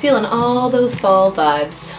Feeling all those fall vibes.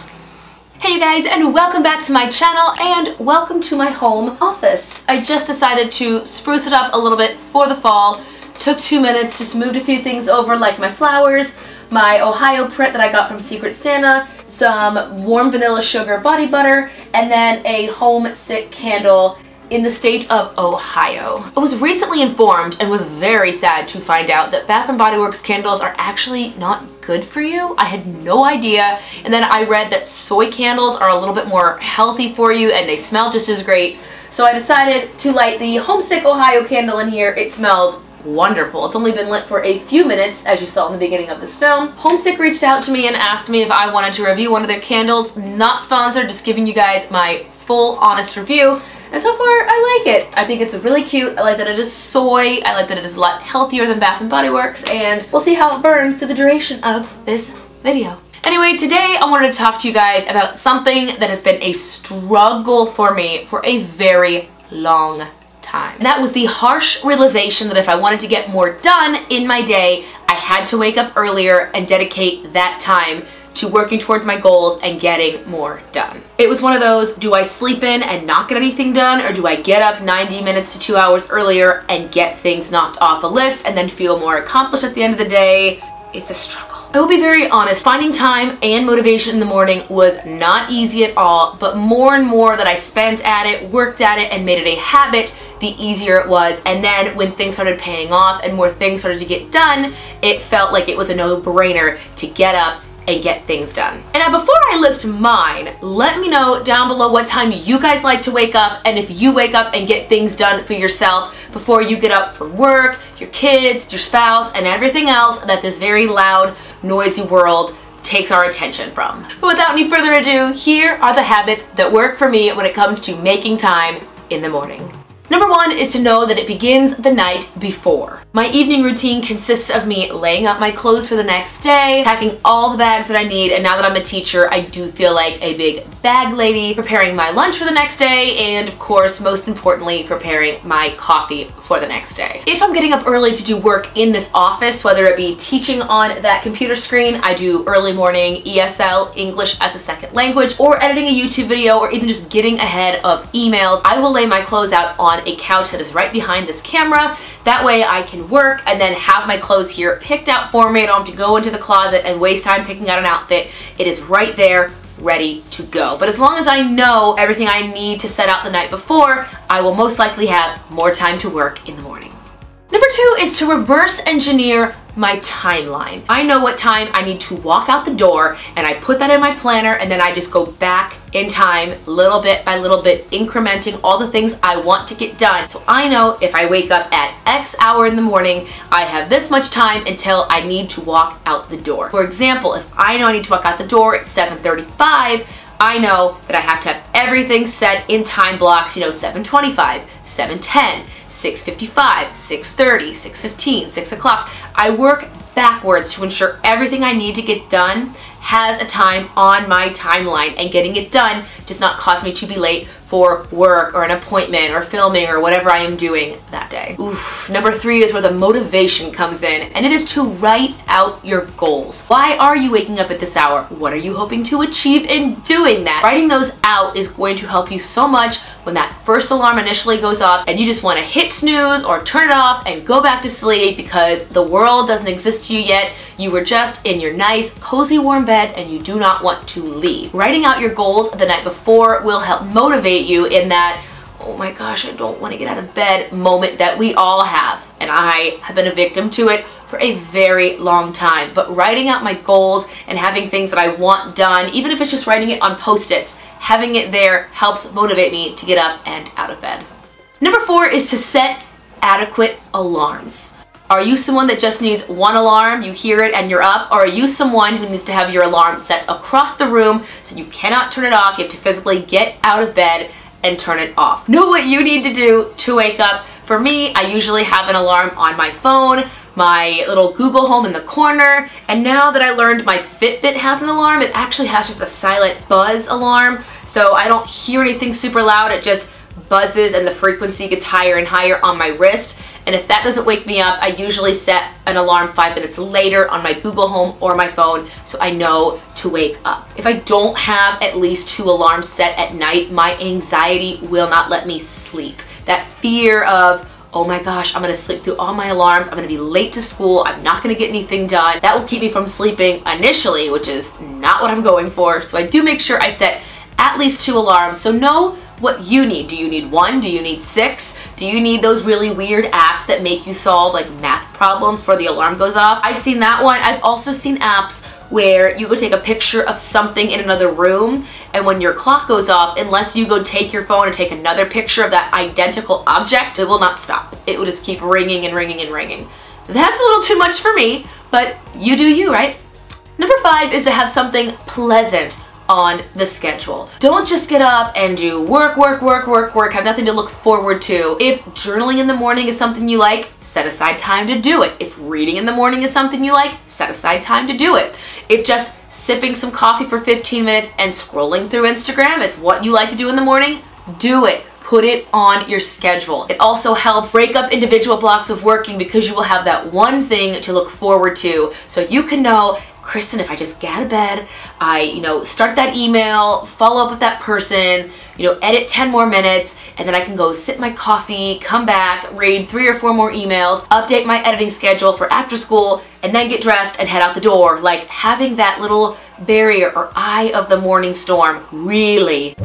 Hey you guys, and welcome back to my channel and welcome to my home office. I just decided to spruce it up a little bit for the fall. Took 2 minutes, just moved a few things over like my flowers, my Ohio print that I got from Secret Santa, some warm vanilla sugar body butter, and then a homesick candle in the state of Ohio. I was recently informed and was very sad to find out that Bath & Body Works candles are actually not good for you. I had no idea, and then I read that soy candles are a little bit more healthy for you and they smell just as great. So I decided to light the Homesick Ohio candle in here. It smells wonderful. It's only been lit for a few minutes, as you saw in the beginning of this film. Homesick reached out to me and asked me if I wanted to review one of their candles. Not sponsored, just giving you guys my full honest review. And so far, I like it. I think it's really cute. I like that it is soy. I like that it is a lot healthier than Bath & Body Works, and we'll see how it burns through the duration of this video. Anyway, today I wanted to talk to you guys about something that has been a struggle for me for a very long time. And that was the harsh realization that if I wanted to get more done in my day, I had to wake up earlier and dedicate that time to working towards my goals and getting more done. It was one of those, do I sleep in and not get anything done, or do I get up 90 minutes to 2 hours earlier and get things knocked off a list and then feel more accomplished at the end of the day? It's a struggle. I will be very honest, finding time and motivation in the morning was not easy at all, but more and more that I spent at it, worked at it, and made it a habit, the easier it was. And then when things started paying off and more things started to get done, it felt like it was a no-brainer to get up and get things done. And now before I list mine, let me know down below what time you guys like to wake up, and if you wake up and get things done for yourself before you get up for work, your kids, your spouse, and everything else that this very loud, noisy world takes our attention from. But without any further ado, here are the habits that work for me when it comes to making time in the morning. Number one is to know that it begins the night before. My evening routine consists of me laying out my clothes for the next day, packing all the bags that I need, and now that I'm a teacher, I do feel like a big bag lady, preparing my lunch for the next day, and of course, most importantly, preparing my coffee for the next day. If I'm getting up early to do work in this office, whether it be teaching on that computer screen, I do early morning ESL, English as a second language, or editing a YouTube video, or even just getting ahead of emails, I will lay my clothes out on a couch that is right behind this camera. That way I can work and then have my clothes here picked out for me. I don't have to go into the closet and waste time picking out an outfit. It is right there, ready to go. But as long as I know everything I need to set out the night before, I will most likely have more time to work in the morning. Number two is to reverse engineer my timeline. I know what time I need to walk out the door, and I put that in my planner, and then I just go back in time little bit by little bit, incrementing all the things I want to get done. So I know if I wake up at X hour in the morning, I have this much time until I need to walk out the door. For example, if I know I need to walk out the door at 7:35, I know that I have to have everything set in time blocks, 7:25, 7:10, 6:55, 6:30, 6:15, 6 o'clock. I work backwards to ensure everything I need to get done has a time on my timeline, and getting it done does not cause me to be late for work or an appointment or filming or whatever I am doing that day. Oof. Number three is where the motivation comes in, and it is to write out your goals. Why are you waking up at this hour? What are you hoping to achieve in doing that? Writing those out is going to help you so much when that first alarm initially goes off and you just want to hit snooze or turn it off and go back to sleep because the world doesn't exist to you yet. You were just in your nice, cozy, warm bed and you do not want to leave. Writing out your goals the night before will help motivate you in that, oh my gosh, I don't want to get out of bed moment that we all have. And I have been a victim to it for a very long time. But writing out my goals and having things that I want done, even if it's just writing it on Post-its, having it there helps motivate me to get up and out of bed. Number four is to set adequate alarms. Are you someone that just needs one alarm, you hear it and you're up? Or are you someone who needs to have your alarm set across the room so you cannot turn it off, you have to physically get out of bed and turn it off? Know what you need to do to wake up. For me, I usually have an alarm on my phone, my little Google Home in the corner, and now that I learned my Fitbit has an alarm, it actually has just a silent buzz alarm, so I don't hear anything super loud, it just buzzes and the frequency gets higher and higher on my wrist. And if that doesn't wake me up, I usually set an alarm 5 minutes later on my Google Home or my phone so I know to wake up. If I don't have at least 2 alarms set at night, my anxiety will not let me sleep. That fear of, oh my gosh, I'm gonna sleep through all my alarms, I'm gonna be late to school, I'm not gonna get anything done. That will keep me from sleeping initially, which is not what I'm going for. So I do make sure I set at least 2 alarms. So know what you need. Do you need 1? Do you need 6? Do you need those really weird apps that make you solve like math problems before the alarm goes off? I've seen that one. I've also seen apps where you go take a picture of something in another room, and when your clock goes off, unless you go take your phone and take another picture of that identical object, it will not stop. It will just keep ringing and ringing and ringing. That's a little too much for me, but you do you, right? Number 5 is to have something pleasant on the schedule. Don't just get up and do work, have nothing to look forward to. If journaling in the morning is something you like, set aside time to do it. If reading in the morning is something you like, set aside time to do it. If just sipping some coffee for 15 minutes and scrolling through Instagram is what you like to do in the morning, do it. Put it on your schedule. It also helps break up individual blocks of working because you will have that one thing to look forward to. So you can know, Kristen, if I just get out of bed, I, start that email, follow up with that person, edit 10 more minutes, and then I can go sip my coffee, come back, read 3 or 4 more emails, update my editing schedule for after school, and then get dressed and head out the door. Like, having that little barrier or eye of the morning storm really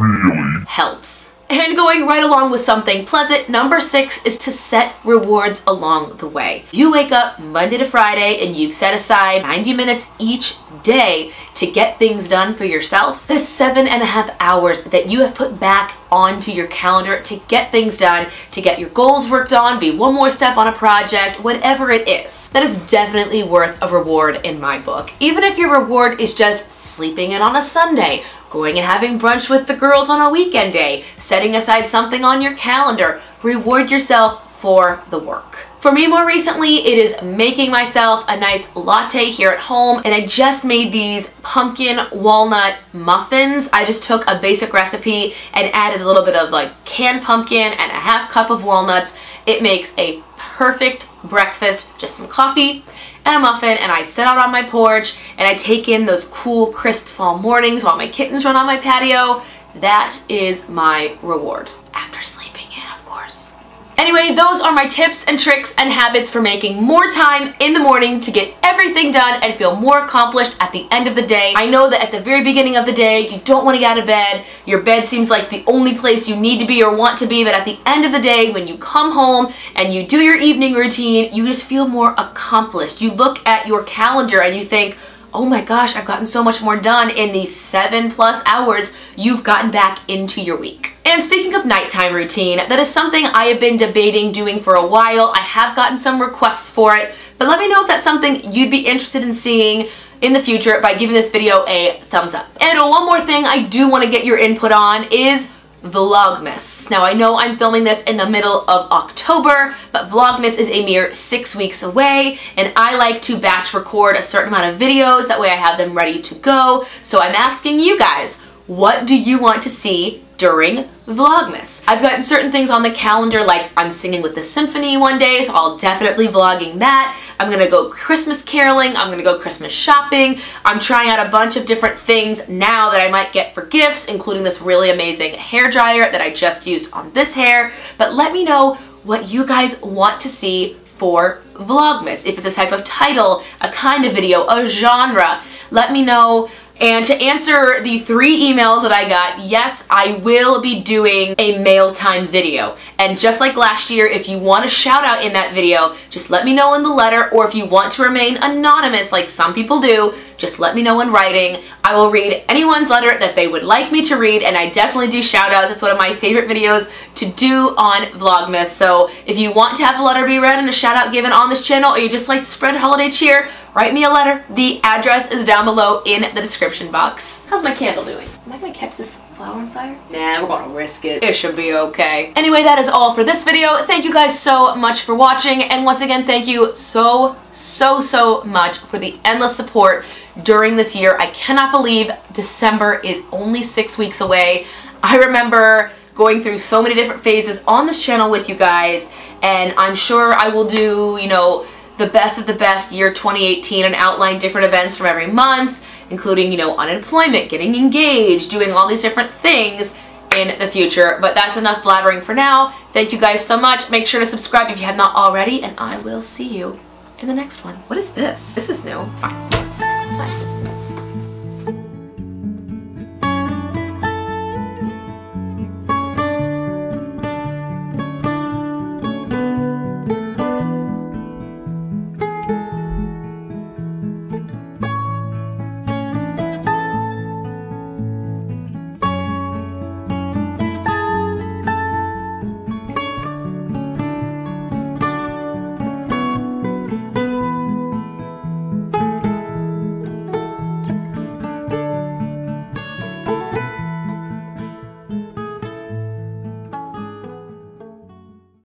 helps. And going right along with something pleasant, number 6 is to set rewards along the way. You wake up Monday to Friday and you've set aside 90 minutes each day to get things done for yourself. That is 7.5 hours that you have put back onto your calendar to get things done, to get your goals worked on, be one more step on a project, whatever it is. That is definitely worth a reward in my book. Even if your reward is just sleeping in on a Sunday, going and having brunch with the girls on a weekend day, setting aside something on your calendar, reward yourself for the work. For me, more recently, it is making myself a nice latte here at home, and I just made these pumpkin walnut muffins. I just took a basic recipe and added a little bit of like canned pumpkin and a half cup of walnuts. It makes a perfect breakfast, just some coffee and a muffin, and I sit out on my porch and I take in those cool, crisp fall mornings while my kittens run on my patio. That is my reward. After sleeping in, of course. Anyway, those are my tips and tricks and habits for making more time in the morning to get everything done and feel more accomplished at the end of the day. I know that at the very beginning of the day, you don't want to get out of bed. Your bed seems like the only place you need to be or want to be, but at the end of the day, when you come home and you do your evening routine, you just feel more accomplished. You look at your calendar and you think, oh my gosh, I've gotten so much more done in these 7+ hours you've gotten back into your week. And speaking of nighttime routine, that is something I have been debating doing for a while. I have gotten some requests for it, but let me know if that's something you'd be interested in seeing in the future by giving this video a thumbs up. And one more thing I do want to get your input on is Vlogmas. Now I know I'm filming this in the middle of October, but Vlogmas is a mere 6 weeks away, and I like to batch record a certain amount of videos, that way I have them ready to go. So I'm asking you guys, what do you want to see during Vlogmas? I've gotten certain things on the calendar, like I'm singing with the symphony one day, so I'll definitely vlogging that. I'm gonna go Christmas caroling, I'm gonna go Christmas shopping. I'm trying out a bunch of different things now that I might get for gifts, including this really amazing hair dryer that I just used on this hair. But let me know what you guys want to see for Vlogmas. If it's a type of title, a kind of video, a genre, let me know. And to answer the 3 emails that I got, yes, I will be doing a mail time video. And just like last year, if you want a shout out in that video, just let me know in the letter, or if you want to remain anonymous like some people do, just let me know in writing. I will read anyone's letter that they would like me to read, and I definitely do shout outs. It's one of my favorite videos to do on Vlogmas. So if you want to have a letter be read and a shout out given on this channel, or you just like to spread holiday cheer, write me a letter. The address is down below in the description box. How's my candle doing? Am I gonna catch this flower on fire? Nah, we're gonna risk it. It should be okay. Anyway, that is all for this video. Thank you guys so much for watching, and once again, thank you so much for the endless support during this year. I cannot believe December is only 6 weeks away. I remember going through so many different phases on this channel with you guys, and I'm sure I will do, you know, the best of the best year 2018 and outline different events from every month, including, you know, unemployment, getting engaged, doing all these different things in the future. But that's enough blabbering for now. Thank you guys so much. Make sure to subscribe if you have not already, and I will see you in the next one. What is this? This is new. It's fine. It's fine.